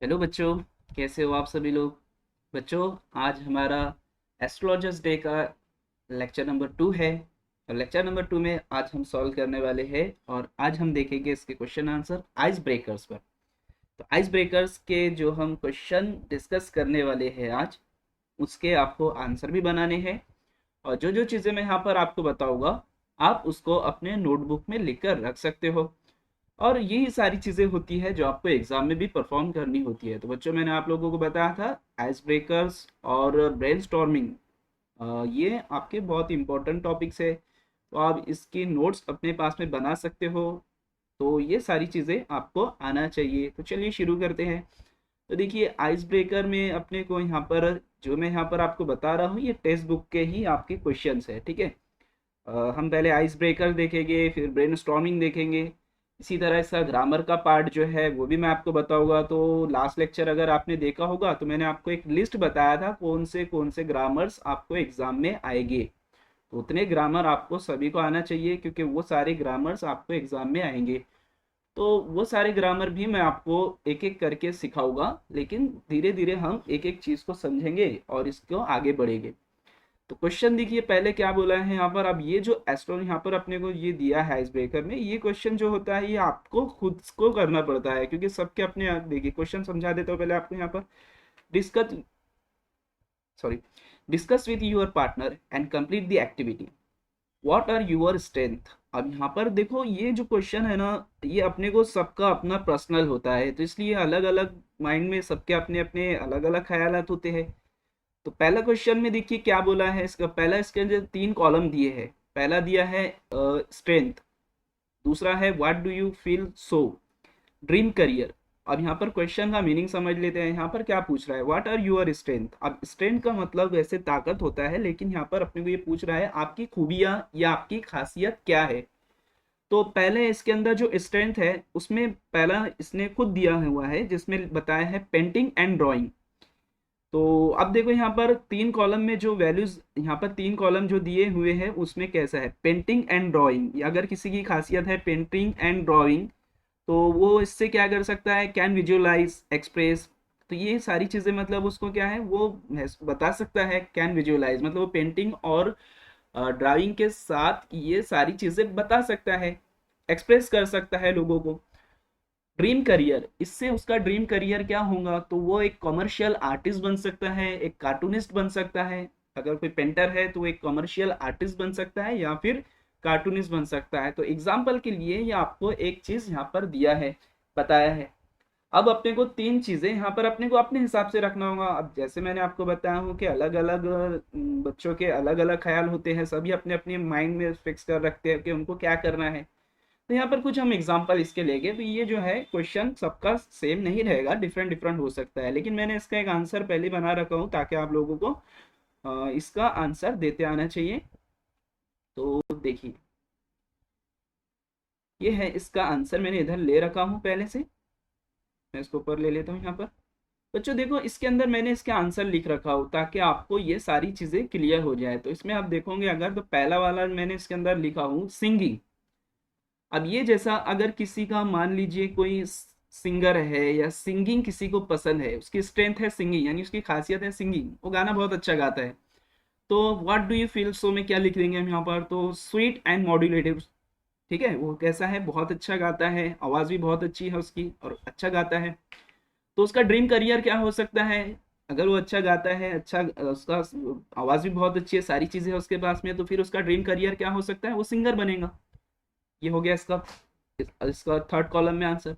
Hello बच्चों, कैसे हो आप सभी लोग। बच्चों, आज हमारा एस्ट्रोलॉजर्स डे का लेक्चर नंबर 2 है। और लेक्चर नंबर 2 में आज हम सॉल्व करने वाले हैं और आज हम देखेंगे इसके क्वेश्चन आंसर आइस ब्रेकर्स पर। तो आइस ब्रेकर्स के जो हम क्वेश्चन डिस्कस करने वाले हैं आज, उसके आपको आंसर भी बनाने हैं। और जो जो चीज़ें मैं यहाँ पर आपको बताऊँगा, आप उसको अपने नोटबुक में लिख कर रख सकते हो। और यही सारी चीज़ें होती है जो आपको एग्जाम में भी परफॉर्म करनी होती है। तो बच्चों, मैंने आप लोगों को बताया था आइस ब्रेकर्स और ब्रेनस्टॉर्मिंग, ये आपके बहुत इंपॉर्टेंट टॉपिक्स है। तो आप इसकी नोट्स अपने पास में बना सकते हो। तो ये सारी चीज़ें आपको आना चाहिए। तो चलिए शुरू करते हैं। तो देखिए, आइस ब्रेकर में अपने को यहाँ पर जो मैं यहाँ पर आपको बता रहा हूँ, ये टेक्स्ट बुक के ही आपके क्वेश्चंस है, ठीक है। हम पहले आइस ब्रेकर देखेंगे, फिर ब्रेनस्टॉर्मिंग देखेंगे। इसी तरह इसका ग्रामर का पार्ट जो है वो भी मैं आपको बताऊंगा। तो लास्ट लेक्चर अगर आपने देखा होगा तो मैंने आपको एक लिस्ट बताया था कौन से ग्रामर्स आपको एग्जाम में आएंगे। तो उतने ग्रामर आपको सभी को आना चाहिए, क्योंकि वो सारे ग्रामर्स आपको एग्जाम में आएंगे। तो वो सारे ग्रामर भी मैं आपको एक एक करके सिखाऊंगा, लेकिन धीरे धीरे हम एक एक चीज़ को समझेंगे और इसको आगे बढ़ेंगे। तो क्वेश्चन देखिए, पहले क्या बोला है यहाँ पर। अब ये जो एस्ट्रो यहाँ पर अपने को ये दिया है आइस ब्रेकर में, ये क्वेश्चन जो होता है ये आपको खुद को करना पड़ता है, क्योंकि सबके अपने देखिए क्वेश्चन समझा देता हूँ पहले आपको यहाँ पर। Discuss sorry discuss with your partner and complete the activity. What are your strength. अब यहाँ पर देखो, ये जो क्वेश्चन है ना, ये अपने को सबका अपना पर्सनल होता है, तो इसलिए अलग अलग माइंड में सबके अपने अपने अलग अलग ख्यालात होते हैं। तो पहला क्वेश्चन में देखिए क्या बोला है इसका। पहला, इसके अंदर 3 कॉलम दिए हैं। पहला दिया है स्ट्रेंथ, दूसरा है what do you feel so, dream career. अब यहाँ पर क्वेश्चन का मीनिंग समझ लेते हैं। यहाँ पर क्या पूछ रहा है, व्हाट आर यूर स्ट्रेंथ। अब स्ट्रेंथ का मतलब वैसे ताकत होता है, लेकिन यहाँ पर अपने को ये पूछ रहा है आपकी खूबियाँ या आपकी खासियत क्या है। तो पहले इसके अंदर जो स्ट्रेंथ है उसमें पहला इसने खुद दिया हुआ है, जिसमें बताया है पेंटिंग एंड ड्राइंग। तो अब देखो यहाँ पर 3 कॉलम में जो वैल्यूज, यहाँ पर 3 कॉलम जो दिए हुए हैं उसमें कैसा है, पेंटिंग एंड ड्राइंग। अगर किसी की खासियत है पेंटिंग एंड ड्राइंग, तो वो इससे क्या कर सकता है, कैन विजुअलाइज एक्सप्रेस। तो ये सारी चीज़ें मतलब उसको क्या है, वो बता सकता है। कैन विजुअलाइज मतलब वो पेंटिंग और ड्राइंग के साथ ये सारी चीज़ें बता सकता है, एक्सप्रेस कर सकता है लोगों को। ड्रीम करियर, इससे उसका ड्रीम करियर क्या होगा, तो वो एक कमर्शियल आर्टिस्ट बन सकता है, एक कार्टूनिस्ट बन सकता है। अगर कोई पेंटर है तो एक कमर्शियल आर्टिस्ट बन सकता है या फिर कार्टूनिस्ट बन सकता है। तो एग्जाम्पल के लिए ये आपको एक चीज यहाँ पर दिया है, बताया है। अब अपने को 3 चीजें यहाँ पर अपने को अपने हिसाब से रखना होगा। अब जैसे मैंने आपको बताया हूँ कि अलग अलग बच्चों के अलग अलग ख्याल होते हैं, सभी अपने अपने माइंड में फिक्स कर रखते हैं कि उनको क्या करना है। तो यहाँ पर कुछ हम एग्जांपल इसके लेंगे। तो ये जो है क्वेश्चन सबका सेम नहीं रहेगा, डिफरेंट डिफरेंट हो सकता है, लेकिन मैंने इसका एक आंसर पहले बना रखा हूँ ताकि आप लोगों को इसका आंसर देते आना चाहिए। तो देखिए, ये है इसका आंसर, मैंने इधर ले रखा हूँ पहले से। मैं इसको ऊपर ले लेता हूँ यहाँ पर। बच्चों देखो, इसके अंदर मैंने इसके आंसर लिख रखा हो ताकि आपको ये सारी चीज़ें क्लियर हो जाए। तो इसमें आप देखोगे अगर, तो पहला वाला मैंने इसके अंदर लिखा हूँ सिंगिंग। अब ये जैसा अगर किसी का मान लीजिए कोई सिंगर है या सिंगिंग किसी को पसंद है, उसकी स्ट्रेंथ है सिंगिंग, यानी उसकी खासियत है सिंगिंग, वो गाना बहुत अच्छा गाता है। तो what do you feel so में क्या लिख देंगे हम यहाँ पर, तो स्वीट एंड मॉड्यूलेटिव। ठीक है, वो कैसा है, बहुत अच्छा गाता है, आवाज़ भी बहुत अच्छी है उसकी और अच्छा गाता है। तो उसका ड्रीम करियर क्या हो सकता है, अगर वो अच्छा गाता है, अच्छा उसका आवाज़ भी बहुत अच्छी है, सारी चीज़ें है उसके पास में, तो फिर उसका ड्रीम करियर क्या हो सकता है, वो सिंगर बनेगा। ये हो गया इसका इसका थर्ड कॉलम में आंसर।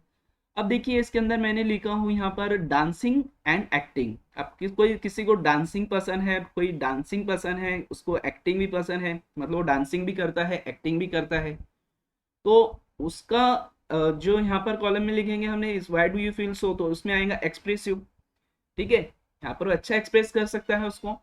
अब देखिए, इसके अंदर मैंने लिखा हूँ यहाँ पर डांसिंग एंड एक्टिंग। अब कोई किसी को डांसिंग पसंद है, कोई डांसिंग पसंद है, उसको एक्टिंग भी पसंद है, मतलब वो डांसिंग भी करता है एक्टिंग भी करता है। तो उसका जो यहाँ पर कॉलम में लिखेंगे हमने इस why do you feel so, तो उसमें आएगा एक्सप्रेसिव। ठीक है, यहाँ पर वो अच्छा एक्सप्रेस कर सकता है उसको।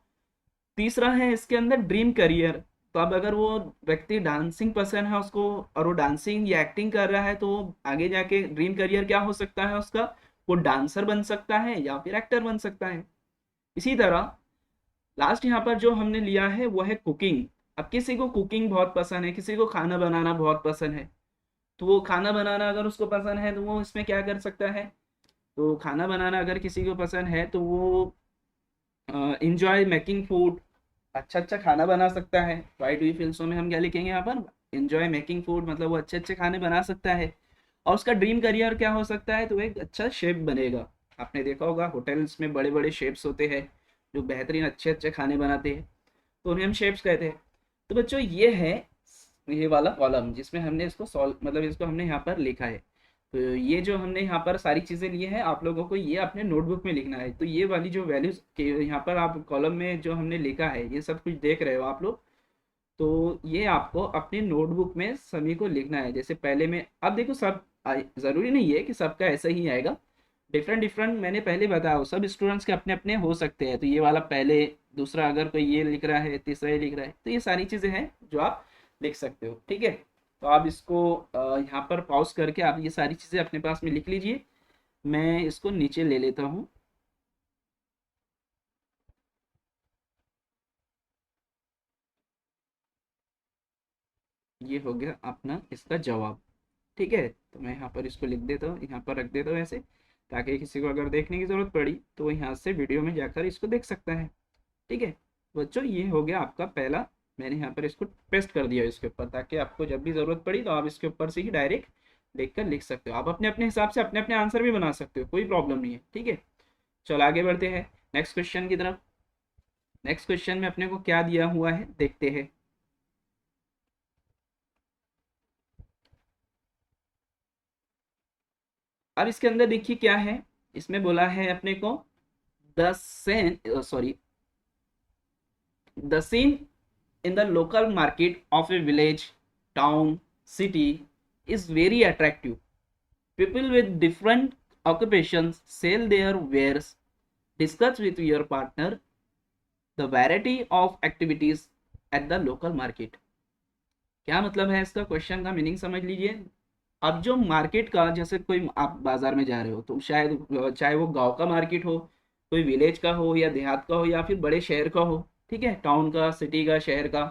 तीसरा है इसके अंदर ड्रीम करियर। तो अब अगर वो व्यक्ति डांसिंग पसंद है उसको और वो डांसिंग या एक्टिंग कर रहा है, तो आगे जाके ड्रीम करियर क्या हो सकता है उसका, वो डांसर बन सकता है या फिर एक्टर बन सकता है। इसी तरह लास्ट यहाँ पर जो हमने लिया है वो है कुकिंग। अब किसी को कुकिंग बहुत पसंद है, किसी को खाना बनाना बहुत पसंद है, तो वो खाना बनाना अगर उसको पसंद है तो वो इसमें क्या कर सकता है, तो खाना बनाना अगर किसी को पसंद है तो वो इंजॉय मेकिंग फूड, अच्छा अच्छा खाना बना सकता है। Why do you feel so में हम क्या लिखेंगे यहाँ पर, इंजॉय मेकिंग फूड, मतलब वो अच्छे अच्छे खाने बना सकता है। और उसका ड्रीम करियर क्या हो सकता है, तो एक अच्छा शेफ बनेगा। आपने देखा होगा होटल्स में बड़े बड़े शेफ्स होते हैं जो बेहतरीन अच्छे अच्छे खाने बनाते हैं, तो उन्हें हम शेप्स कहते हैं। तो बच्चों ये है ये वाला कॉलम जिसमें हमने इसको सॉल्व, मतलब इसको हमने यहाँ पर लिखा है। तो ये जो हमने यहाँ पर सारी चीज़ें ली हैं, आप लोगों को ये अपने नोटबुक में लिखना है। तो ये वाली जो वैल्यूज के यहाँ पर आप कॉलम में जो हमने लिखा है, ये सब कुछ देख रहे हो आप लोग, तो ये आपको अपने नोटबुक में सभी को लिखना है। जैसे पहले में अब देखो सब ज़रूरी नहीं है कि सबका ऐसा ही आएगा, डिफरेंट डिफरेंट मैंने पहले बताया, सब स्टूडेंट्स के अपने अपने हो सकते हैं। तो ये वाला पहले, दूसरा अगर कोई ये लिख रहा है, तीसरा ये लिख रहा है, तो ये सारी चीज़ें हैं जो आप लिख सकते हो। ठीक है, तो आप इसको यहाँ पर पॉज करके आप ये सारी चीज़ें अपने पास में लिख लीजिए। मैं इसको नीचे ले लेता हूँ। ये हो गया अपना इसका जवाब। ठीक है, तो मैं यहाँ पर इसको लिख देता हूँ, यहाँ पर रख देता हूँ ऐसे, ताकि किसी को अगर देखने की ज़रूरत पड़ी तो वो यहाँ से वीडियो में जाकर इसको देख सकता है। ठीक है बच्चों, ये हो गया आपका पहला। मैंने यहाँ पर इसको पेस्ट कर दिया इसके ऊपर, ताकि आपको जब भी ज़रूरत पड़ी तो आप इसके ऊपर से ही डायरेक्ट देख कर लिख सकते हो। आप अपने अपने हिसाब से अपने अपने आंसर भी बना सकते हो, कोई प्रॉब्लम नहीं है। ठीक है, चलो आगे बढ़ते हैं नेक्स्ट क्वेश्चन की तरफ। नेक्स्ट क्वेश्चन में अपने को क्या दिया हुआ है देखते हैं। अब इसके अंदर देखिए क्या है, इसमें बोला है अपने को the Sen sorry the scene in the local market of a village, town, city is very attractive. People with different occupations sell their wares. Discuss with your partner the variety of activities at the local market. क्या मतलब है इसका, question का meaning समझ लीजिए। अब जो market का, जैसे कोई आप बाजार में जा रहे हो तो शायद चाहे वो गांव का मार्केट हो, कोई विलेज का हो या देहात का हो या फिर बड़े शहर का हो, ठीक है, टाउन का, सिटी का, शहर का,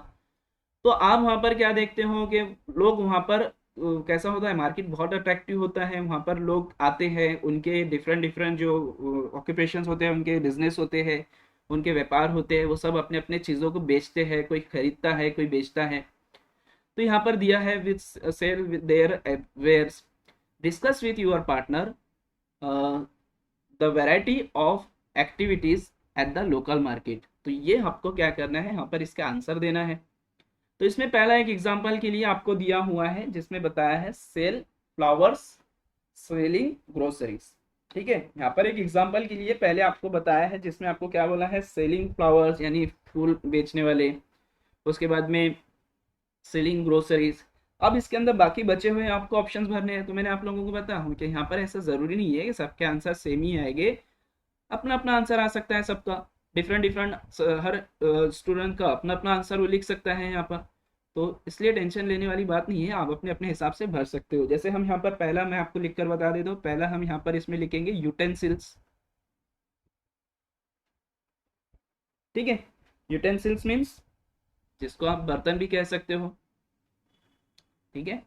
तो आप वहाँ पर क्या देखते हो कि लोग वहाँ पर कैसा होता है, मार्केट बहुत अट्रैक्टिव होता है। वहाँ पर लोग आते हैं, उनके डिफरेंट डिफरेंट जो ऑक्यूपेशंस होते हैं, उनके बिजनेस होते हैं, उनके व्यापार होते हैं, वो सब अपने अपने चीज़ों को बेचते हैं, कोई खरीदता है कोई बेचता है। तो यहाँ पर दिया है with sell with their wares, discuss with your partner the variety of activities at the local market. तो ये आपको क्या करना है, यहाँ पर इसका आंसर देना है। तो इसमें पहला एक एग्जांपल के लिए आपको दिया हुआ है जिसमें बताया है सेल फ्लावर्स सेलिंग ग्रोसरीज। ठीक है, यहाँ पर एक एग्जांपल के लिए पहले आपको बताया है जिसमें आपको क्या बोला है, सेलिंग फ्लावर्स यानी फूल बेचने वाले, उसके बाद में सेलिंग ग्रोसरीज। अब इसके अंदर बाकी बचे हुए आपको ऑप्शंस भरने हैं। तो मैंने आप लोगों को बताया कि यहाँ पर ऐसा ज़रूरी नहीं है कि सबके आंसर सेम ही आएंगे, अपना अपना आंसर आ सकता है सबका, डिफरेंट डिफरेंट, हर स्टूडेंट का अपना अपना आंसर वो लिख सकता है यहाँ पर। तो इसलिए टेंशन लेने वाली बात नहीं है, आप अपने अपने हिसाब से भर सकते हो। जैसे हम यहाँ पर पहला मैं आपको लिख कर बता देता हूँ, पहला हम यहाँ पर इसमें लिखेंगे यूटेंसिल्स। ठीक है, यूटेंसिल्स मीन्स जिसको आप बर्तन भी कह सकते हो। ठीक है,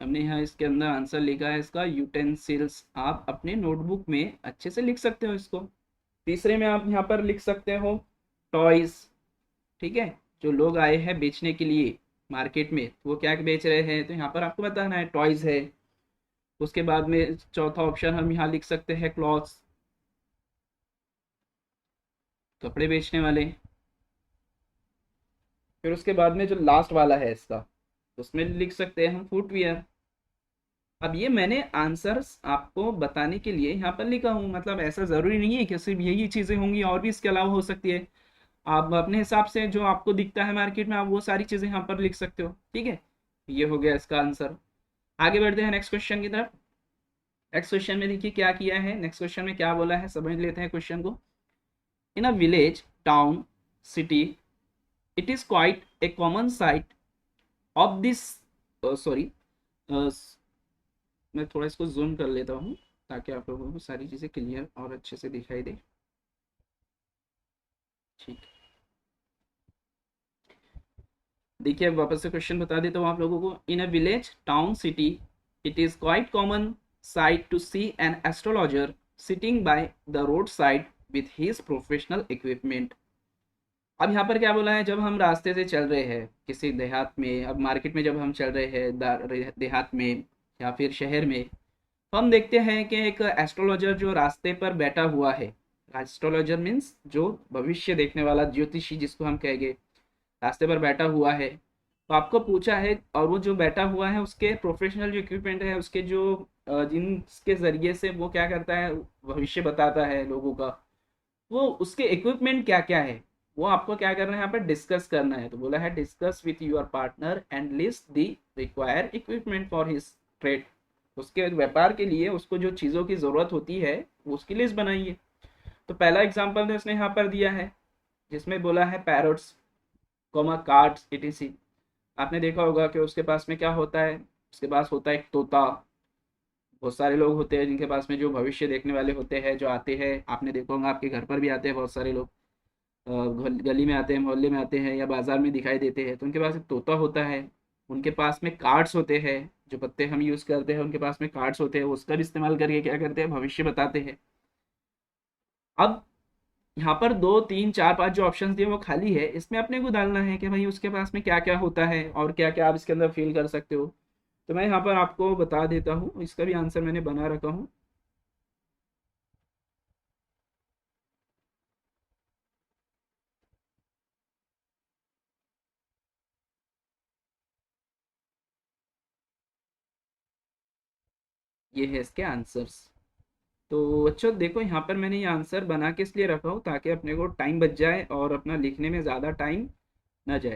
हमने यहाँ इसके अंदर आंसर लिखा है इसका यूटेंसिल्स, आप अपने नोटबुक में अच्छे से लिख सकते हो इसको। तीसरे में आप यहाँ पर लिख सकते हो टॉयज। ठीक है, जो लोग आए हैं बेचने के लिए मार्केट में, वो क्या बेच रहे हैं, तो यहाँ पर आपको बताना है टॉयज है। उसके बाद में चौथा ऑप्शन हम यहाँ लिख सकते हैं क्लॉथ्स, कपड़े बेचने वाले। फिर उसके बाद में जो लास्ट वाला है इसका, उसमें लिख सकते हैं हम फुटवियर। अब ये मैंने आंसर्स आपको बताने के लिए यहाँ पर लिखा हूँ, मतलब ऐसा ज़रूरी नहीं है कि सिर्फ यही चीज़ें होंगी, और भी इसके अलावा हो सकती है। आप अपने हिसाब से जो आपको दिखता है मार्केट में, आप वो सारी चीज़ें यहाँ पर लिख सकते हो। ठीक है, ये हो गया इसका आंसर। आगे बढ़ते हैं नेक्स्ट क्वेश्चन की तरफ। नेक्स्ट क्वेश्चन में देखिए क्या किया है, नेक्स्ट क्वेश्चन में क्या बोला है, समझ लेते हैं क्वेश्चन को। In a village, town, city, it is quite a common sight of this, sorry, मैं थोड़ा इसको जूम कर लेता हूँ ताकि आप लोगों को सारी चीज़ें क्लियर और अच्छे से दिखाई दे। ठीक, देखिए वापस से क्वेश्चन बता देता हूँ आप लोगों को। In a village, town, city, it is quite common sight to see an astrologer sitting by the road side with his professional equipment. अब यहाँ पर क्या बोला है, जब हम रास्ते से चल रहे हैं किसी देहात में, अब मार्केट में जब हम चल रहे हैं देहात में या फिर शहर में, तो हम देखते हैं कि एक एस्ट्रोलॉजर जो रास्ते पर बैठा हुआ है। एस्ट्रोलॉजर मीन्स जो भविष्य देखने वाला ज्योतिषी जिसको हम कहेंगे, रास्ते पर बैठा हुआ है। तो आपको पूछा है, और वो जो बैठा हुआ है उसके प्रोफेशनल जो इक्विपमेंट है, उसके जो जिनके जरिए से वो क्या करता है, भविष्य बताता है लोगों का, वो उसके इक्विपमेंट क्या क्या है, वो आपको क्या करना है यहाँ पर डिस्कस करना है। तो बोला है discuss with your partner and list the required equipment for his trade. उसके व्यापार के लिए उसको जो चीज़ों की ज़रूरत होती है वो उसकी लिस्ट बनाइए। तो पहला एग्जाम्पल तो उसने यहाँ पर दिया है जिसमें बोला है पैरोट्स, कॉमा कार्ड्स, इटीसी। आपने देखा होगा कि उसके पास में क्या होता है, उसके पास होता है एक तोता। बहुत सारे लोग होते हैं जिनके पास में जो भविष्य देखने वाले होते हैं, जो आते हैं, आपने देखा होगा आपके घर पर भी आते हैं बहुत सारे लोग, गली में आते हैं, मोहल्ले में आते हैं या बाजार में दिखाई देते हैं, तो उनके पास एक तोता होता है। उनके पास में कार्ड्स होते हैं, जो पत्ते हम यूज़ करते हैं उनके पास में कार्ड्स होते हैं, वो उसका भी इस्तेमाल करके क्या करते हैं, भविष्य बताते हैं। अब यहाँ पर दो तीन चार पांच जो ऑप्शंस दिए वो खाली है, इसमें अपने को डालना है कि भाई उसके पास में क्या क्या होता है और क्या क्या आप इसके अंदर फील कर सकते हो। तो मैं यहाँ पर आपको बता देता हूँ, इसका भी आंसर मैंने बना रखा हूँ। ये है इसके आंसर्स। तो बच्चों देखो, यहाँ पर मैंने ये आंसर बना के इसलिए रखा हूँ ताकि अपने को टाइम बच जाए और अपना लिखने में ज़्यादा टाइम ना जाए।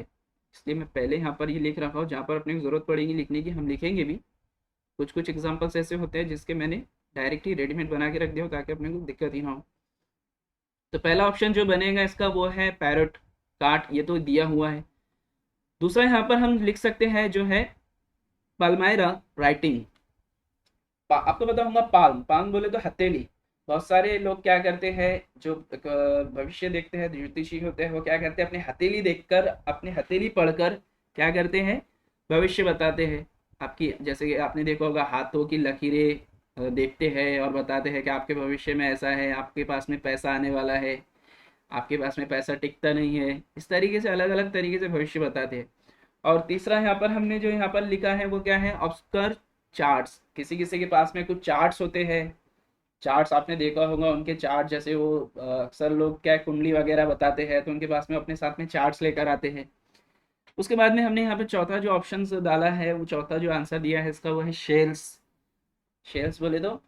इसलिए मैं पहले यहाँ पर ये लिख रखा हूँ, जहाँ पर अपने को ज़रूरत पड़ेगी लिखने की हम लिखेंगे भी। कुछ कुछ एग्जांपल्स ऐसे होते हैं जिसके मैंने डायरेक्ट ही रेडीमेड बना के रख दिया हो ताकि अपने को दिक्कत ही ना हो। तो पहला ऑप्शन जो बनेगा इसका वो है पैरट, काट, ये तो दिया हुआ है। दूसरा यहाँ पर हम लिख सकते हैं जो है पाल्मायरा राइटिंग। आपको पता होगा पाल्म, पाल्म बोले तो हथेली। बहुत सारे लोग क्या करते हैं, जो भविष्य देखते हैं, ज्योतिषी होते हैं, वो क्या करते हैं, अपने हथेली देखकर, अपने हथेली पढ़कर क्या करते हैं, भविष्य बताते हैं। आपकी जैसे कि आपने देखा होगा हाथों की लकीरें देखते हैं और बताते हैं कि आपके भविष्य में ऐसा है, आपके पास में पैसा आने वाला है, आपके पास में पैसा टिकता नहीं है। इस तरीके से अलग अलग तरीके से भविष्य बताते हैं। और तीसरा यहाँ पर हमने जो यहाँ पर लिखा है वो क्या है, ऑब्सकर चार्ट्स। किसी किसी के पास में कुछ चार्ट्स होते हैं। चार्ट्स आपने देखा होगा, उनके चार्ट जैसे वो अक्सर लोग क्या कुंडली वगैरह बताते हैं तो उनके पास में अपने साथ में चार्ट्स लेकर आते हैं। उसके बाद में हमने यहाँ पे चौथा जो ऑप्शन डाला है, वो चौथा जो आंसर दिया है इसका वो है शेल्स। शेल्स बोले तो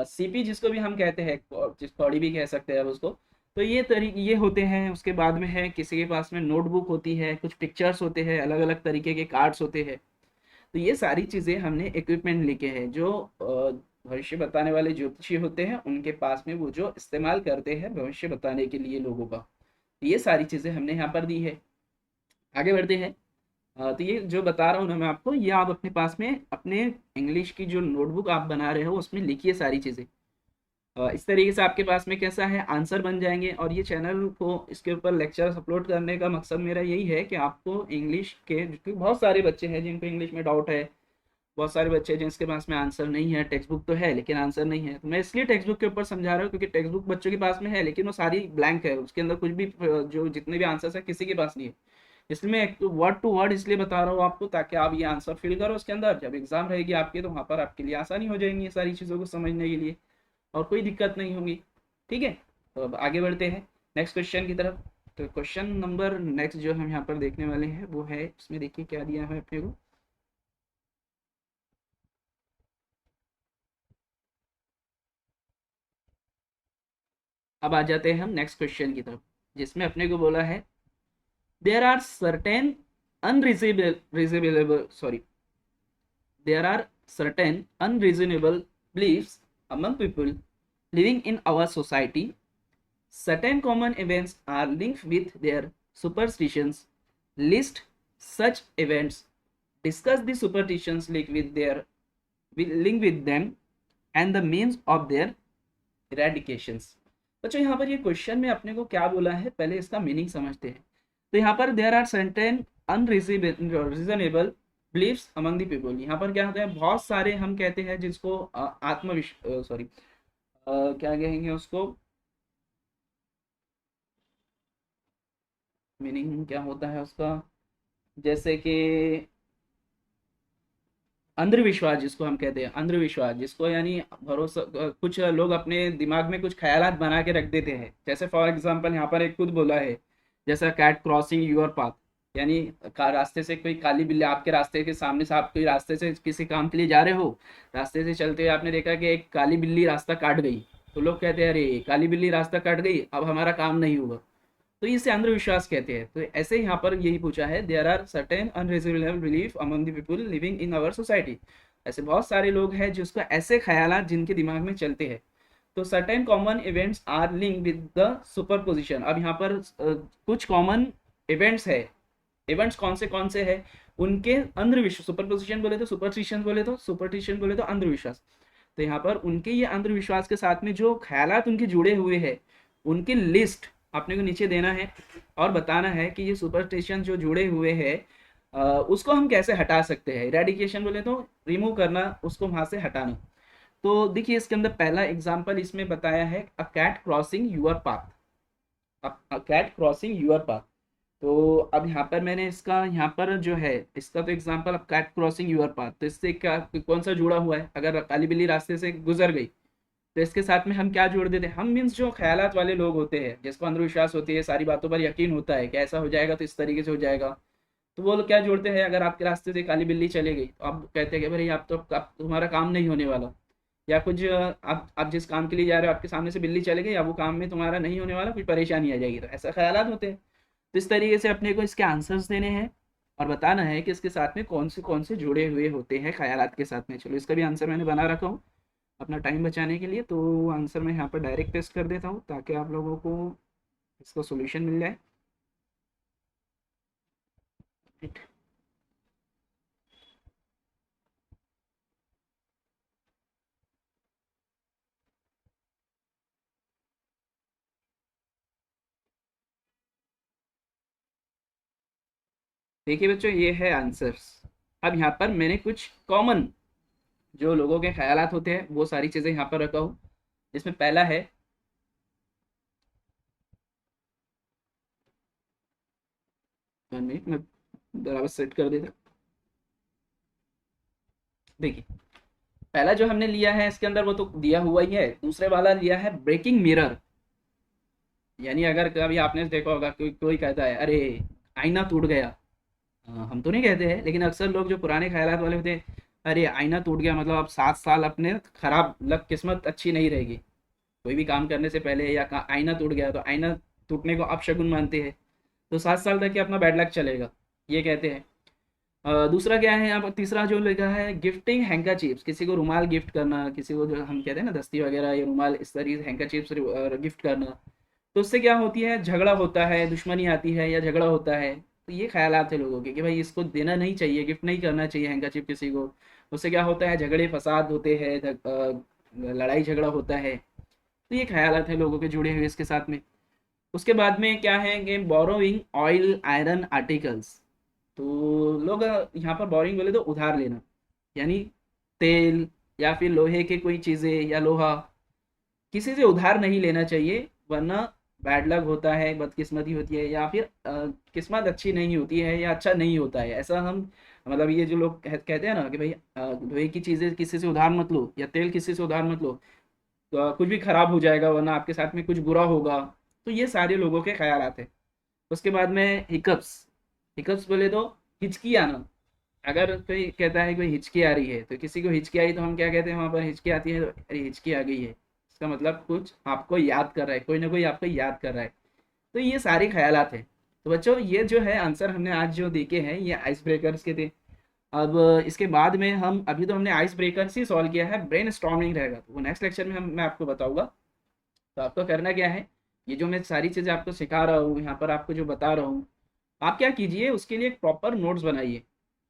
सीपी जिसको भी हम कहते हैं, जिस कौड़ी भी कह सकते हैं अब उसको। तो ये होते हैं। उसके बाद में है किसी के पास में नोटबुक होती है, कुछ पिक्चर्स होते हैं, अलग अलग तरीके के कार्ड्स होते हैं। तो ये सारी चीज़ें हमने इक्विपमेंट लिखे हैं जो भविष्य बताने वाले ज्योतिषी होते हैं उनके पास में, वो जो इस्तेमाल करते हैं भविष्य बताने के लिए लोगों का। तो ये सारी चीज़ें हमने यहाँ पर दी है। आगे बढ़ते हैं। तो ये जो बता रहा हूँ ना मैं आपको, ये आप अपने पास में अपने इंग्लिश की जो नोटबुक आप बना रहे हो उसमें लिखिए सारी चीज़ें। इस तरीके से आपके पास में कैसा है, आंसर बन जाएंगे। और ये चैनल को, इसके ऊपर लेक्चर्स अपलोड करने का मकसद मेरा यही है कि आपको इंग्लिश के, क्योंकि बहुत सारे बच्चे हैं जिनको इंग्लिश में डाउट है, बहुत सारे बच्चे हैं जिनके पास में आंसर नहीं है, टेक्स्ट बुक तो है लेकिन आंसर नहीं है। तो मैं इसलिए टेक्स्ट बुक के ऊपर समझा रहा हूँ क्योंकि टेक्स्ट बुक बच्चों के पास में है लेकिन वो सारी ब्लैंक है, उसके अंदर कुछ भी जो जितने भी आंसर्स है किसी के पास नहीं है। इसलिए मैं एक वर्ड टू वर्ड इसलिए बता रहा हूँ आपको ताकि आप ये आंसर फिल करो उसके अंदर, जब एग्जाम रहेगी आपकी तो वहाँ पर आपके लिए आसानी हो जाएंगी ये सारी चीज़ों को समझने के लिए, और कोई दिक्कत नहीं होगी। ठीक है, तो अब आगे बढ़ते हैं नेक्स्ट क्वेश्चन की तरफ। तो क्वेश्चन नंबर नेक्स्ट जो हम यहाँ पर देखने वाले हैं वो है, इसमें देखिए क्या दिया है अपने को। अब आ जाते हैं हम नेक्स्ट क्वेश्चन की तरफ, जिसमें अपने को बोला है there are certain unreasonable sorry there are certain unreasonable beliefs among people living in our society. Certain common events are linked with their superstitions. List such events. Discuss the superstitions linked with them and the means of their eradications. बच्चों यहाँ पर ये question में अपने को क्या बोला है, पहले इसका मीनिंग समझते हैं। तो यहाँ पर there are certain unreasonable believes among the people. यहाँ पर क्या होता है, बहुत सारे हम कहते हैं जिसको आत्मविश्वास, सॉरी क्या कहेंगे उसको, मीनिंग क्या होता है उसका, जैसे कि अंधविश्वास जिसको हम कहते हैं, अंधविश्वास जिसको यानी भरोसा, कुछ लोग अपने दिमाग में कुछ ख्यालात बना के रख देते हैं। जैसे फॉर एग्जांपल यहाँ पर एक खुद बोला है, जैसा कैट क्रॉसिंग यूर पाथ, यानी रास्ते से कोई काली बिल्ली आपके रास्ते के सामने से, आप कोई रास्ते से किसी काम के लिए जा रहे हो, रास्ते से चलते हुए आपने देखा कि एक काली बिल्ली रास्ता काट गई, तो लोग कहते हैं अरे काली बिल्ली रास्ता काट गई, अब हमारा काम नहीं होगा। तो इसे अंधविश्वास कहते हैं। तो ऐसे यहाँ पर यही पूछा है, there are certain unreasonable belief among the people living in our society. ऐसे बहुत सारे लोग हैं जिसको ऐसे ख्यालात जिनके दिमाग में चलते हैं। तो certain common events are link with the superposition. अब यहाँ पर कुछ कॉमन इवेंट्स है, इवेंट्स कौन से है, उनके अंधविश्वास, सुपरपोजिशन बोले तो सुपरस्टिशन, बोले तो सुपरस्टिशन, बोले तो अंधविश्वास। तो यहाँ पर उनके ये अंधविश्वास के साथ में जो ख्यालात उनके जुड़े हुए हैं, उनकी लिस्ट आपने को नीचे देना है और बताना है कि ये सुपरस्टिशन जो जुड़े हुए हैं उसको हम कैसे हटा सकते हैं। इरेडिकेशन बोले तो रिमूव करना, उसको वहां से हटाना। तो देखिए इसके अंदर पहला एग्जांपल इसमें बताया है, a cat crossing your path, a cat crossing your path. तो अब यहाँ पर मैंने इसका, यहाँ पर जो है इसका तो एग्जांपल, अब कैट क्रॉसिंग यूर पाथ, तो इससे क्या कौन सा जुड़ा हुआ है, अगर काली बिल्ली रास्ते से गुजर गई तो इसके साथ में हम क्या जोड़ देते हैं, हम मीन्स जो ख्यालात वाले लोग होते हैं जिसको अंधविश्वास होती है, सारी बातों पर यकीन होता है कि ऐसा हो जाएगा तो इस तरीके से हो जाएगा, तो वो लोग क्या जोड़ते हैं, अगर आपके रास्ते से काली बिल्ली चली गई तो आप कहते हैं कि भाई आप तो, आप तुम्हारा काम नहीं होने वाला, या कुछ आप जिस काम के लिए जा रहे हो आपके सामने से बिल्ली चले गई, या वो काम में तुम्हारा नहीं होने वाला, कुछ परेशानी आ जाएगी, तो ऐसा ख्यालात होते हैं। तो इस तरीके से अपने को इसके आंसर्स देने हैं और बताना है कि इसके साथ में कौन से जुड़े हुए होते हैं ख्यालात के साथ में। चलो इसका भी आंसर मैंने बना रखा हूँ अपना टाइम बचाने के लिए, तो आंसर मैं यहाँ पर डायरेक्ट टेस्ट कर देता हूँ ताकि आप लोगों को इसका सॉल्यूशन मिल जाए। देखिए बच्चों ये है आंसर्स। अब यहाँ पर मैंने कुछ कॉमन जो लोगों के ख्यालात होते हैं वो सारी चीज़ें यहाँ पर रखा हूँ। इसमें पहला है, मैं बराबर सेट कर देता। देखिए पहला जो हमने लिया है इसके अंदर वो तो दिया हुआ ही है, दूसरे वाला लिया है ब्रेकिंग मिरर। यानी अगर कभी आपने देखा होगा कोई कहता है अरे आईना टूट गया, हम तो नहीं कहते हैं लेकिन अक्सर लोग जो पुराने ख्यालात वाले होते हैं, अरे आईना टूट गया मतलब अब 7 साल अपने खराब लग, किस्मत अच्छी नहीं रहेगी। कोई भी काम करने से पहले, या आईना टूट गया तो आईना टूटने को अपशगुन मानते हैं, तो 7 साल तक ही अपना बैड लक चलेगा, ये कहते हैं। दूसरा क्या है यहाँ पर, तीसरा जो लिखा है गिफ्टिंग हैंकाचीफ्स, किसी को रुमाल गिफ्ट करना, किसी को जो हम कहते हैं ना दस्ती वगैरह, ये रुमाल इस तरीके से हैंकाचीफ्स गिफ्ट करना, तो उससे क्या होती है, झगड़ा होता है, दुश्मनी आती है या झगड़ा होता है। तो ये ख्यालात है लोगों के कि भाई इसको देना नहीं चाहिए, गिफ्ट नहीं करना चाहिए हैंकाचीफ किसी को, उससे क्या होता है, झगड़े फसाद होते हैं, लड़ाई झगड़ा होता है। तो ये ख्यालात है लोगों के जुड़े हुए इसके साथ में। उसके बाद में क्या है कि बोरोइंग ऑयल आयरन आर्टिकल्स। तो लोग यहाँ पर बोरिंग बोले तो उधार लेना, यानी तेल या फिर लोहे के कोई चीज़ें या लोहा, किसी से उधार नहीं लेना चाहिए, वरना बैड लक होता है, बदकिस्मती होती है, या फिर किस्मत अच्छी नहीं होती है या अच्छा नहीं होता है, ऐसा हम मतलब ये जो लोग कहते हैं ना कि भाई लोहे की चीज़ें किसी से उधार मत लो या तेल किसी से उधार मत लो, तो कुछ भी खराब हो जाएगा, वरना आपके साथ में कुछ बुरा होगा। तो ये सारे लोगों के ख्याल आते हैं। उसके बाद में हिकअप्स, हिकअप्स बोले तो हिचकी आना। अगर कोई कहता है कोई हिचकी आ रही है, तो किसी को हिचकी आई तो हम क्या कहते हैं, वहाँ पर हिचकी आती है तो अरे हिचकी आ गई है, इसका मतलब कुछ आपको याद कर रहा है, कोई ना कोई आपको याद कर रहा है। तो ये सारे ख्यालात हैं। तो बच्चों ये जो है आंसर हमने आज जो देखे हैं ये आइस ब्रेकर्स के थे। अब इसके बाद में हम, अभी तो हमने आइस ब्रेकर्स ही सॉल्व किया है, ब्रेन स्टॉर्मिंग रहेगा तो वो नेक्स्ट लेक्चर में मैं आपको बताऊंगा। तो आपको करना क्या है, ये जो मैं सारी चीज़ें आपको सिखा रहा हूँ, यहाँ पर आपको जो बता रहा हूँ, आप क्या कीजिए उसके लिए एक प्रॉपर नोट्स बनाइए,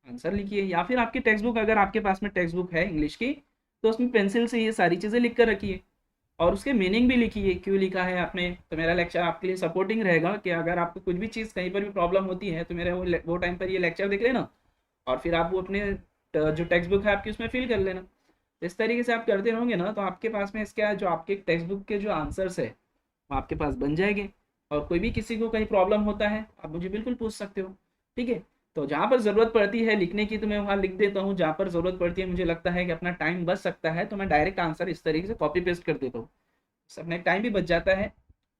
आंसर लिखिए, या फिर आपकी टेक्स्ट बुक, अगर आपके पास में टेक्स्ट बुक है इंग्लिश की तो उसमें पेंसिल से ये सारी चीज़ें लिख कर रखिए। और उसके मीनिंग भी लिखिए, क्यों लिखा है आपने। तो मेरा लेक्चर आपके लिए सपोर्टिंग रहेगा कि अगर आपको कुछ भी चीज़ कहीं पर भी प्रॉब्लम होती है तो मेरा वो टाइम पर ये लेक्चर देख लेना, और फिर आप वो अपने जो टेक्स्ट बुक है आपकी उसमें फिल कर लेना। इस तरीके से आप करते रहोगे ना, तो आपके पास में इसके जो आपके टेक्स्ट बुक के जो आंसर्स है वो आपके पास बन जाएंगे। और कोई भी किसी को कहीं प्रॉब्लम होता है आप मुझे बिल्कुल पूछ सकते हो, ठीक है। तो जहाँ पर ज़रूरत पड़ती है लिखने की तो मैं वहाँ लिख देता हूँ, जहाँ पर ज़रूरत पड़ती है मुझे लगता है कि अपना टाइम बच सकता है तो मैं डायरेक्ट आंसर इस तरीके से कॉपी पेस्ट कर देता हूँ, इससे अपना टाइम भी बच जाता है।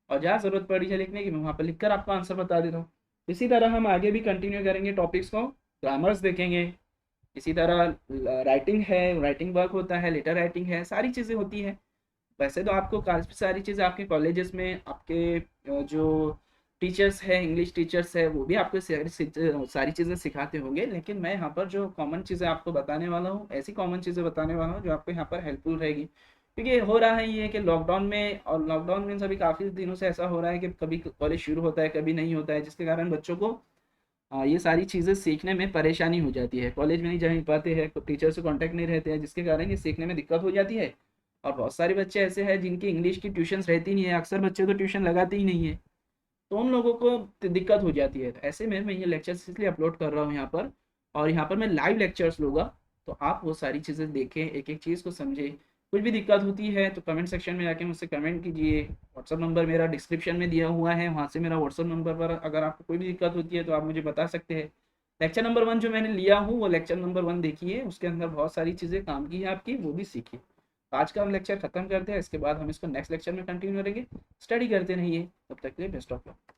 और जहाँ ज़रूरत पड़ी है लिखने की मैं वहाँ पर लिख कर आपको आंसर बता देता हूँ। इसी तरह हम आगे भी कंटिन्यू करेंगे टॉपिक्स को, ग्रामर्स देखेंगे, इसी तरह राइटिंग है, राइटिंग वर्क होता है, लेटर राइटिंग है, सारी चीज़ें होती हैं। वैसे तो आपको काफ़ी सारी चीज़ें आपके कॉलेजेस में आपके जो टीचर्स हैं, इंग्लिश टीचर्स है, वो भी आपको सारी चीज़ें सिखाते होंगे, लेकिन मैं यहाँ पर जो कॉमन चीज़ें आपको बताने वाला हूँ, ऐसी कॉमन चीज़ें बताने वाला हूँ जो आपको यहाँ पर हेल्पफुल रहेगी। क्योंकि हो रहा है ये कि लॉकडाउन में, और लॉकडाउन में अभी काफ़ी दिनों से ऐसा हो रहा है कि कभी कॉलेज शुरू होता है कभी नहीं होता है, जिसके कारण बच्चों को ये सारी चीज़ें सीखने में परेशानी हो जाती है, कॉलेज में नहीं जा पाते हैं, टीचर से कांटेक्ट नहीं रहते हैं, जिसके कारण ये सीखने में दिक्कत हो जाती है। और बहुत सारे बच्चे ऐसे हैं जिनकी इंग्लिश की ट्यूशन्स रहती नहीं है, अक्सर बच्चे तो ट्यूशन लगाते ही नहीं है, तो उन लोगों को दिक्कत हो जाती है। तो ऐसे में मैं ये लेक्चर्स इसलिए अपलोड कर रहा हूँ यहाँ पर, और यहाँ पर मैं लाइव लेक्चर्स लूँगा, तो आप वो सारी चीज़ें देखें, एक एक चीज़ को समझें। कुछ भी दिक्कत होती है तो कमेंट सेक्शन में जाके मुझसे कमेंट कीजिए। व्हाट्सअप नंबर मेरा डिस्क्रिप्शन में दिया हुआ है, वहाँ से मेरा व्हाट्सअप नंबर पर अगर आपको कोई भी दिक्कत होती है तो आप मुझे बता सकते हैं। लेक्चर नंबर 1 जो मैंने लिया हूँ वो लेक्चर नंबर 1 देखिए, उसके अंदर बहुत सारी चीज़ें काम की है आपकी, वो भी सीखिए। आज का हम लेक्चर खत्म करते हैं, इसके बाद हम इसको नेक्स्ट लेक्चर में कंटिन्यू करेंगे। स्टडी करते रहिए, तब तक के लिए बेस्ट ऑफ लक।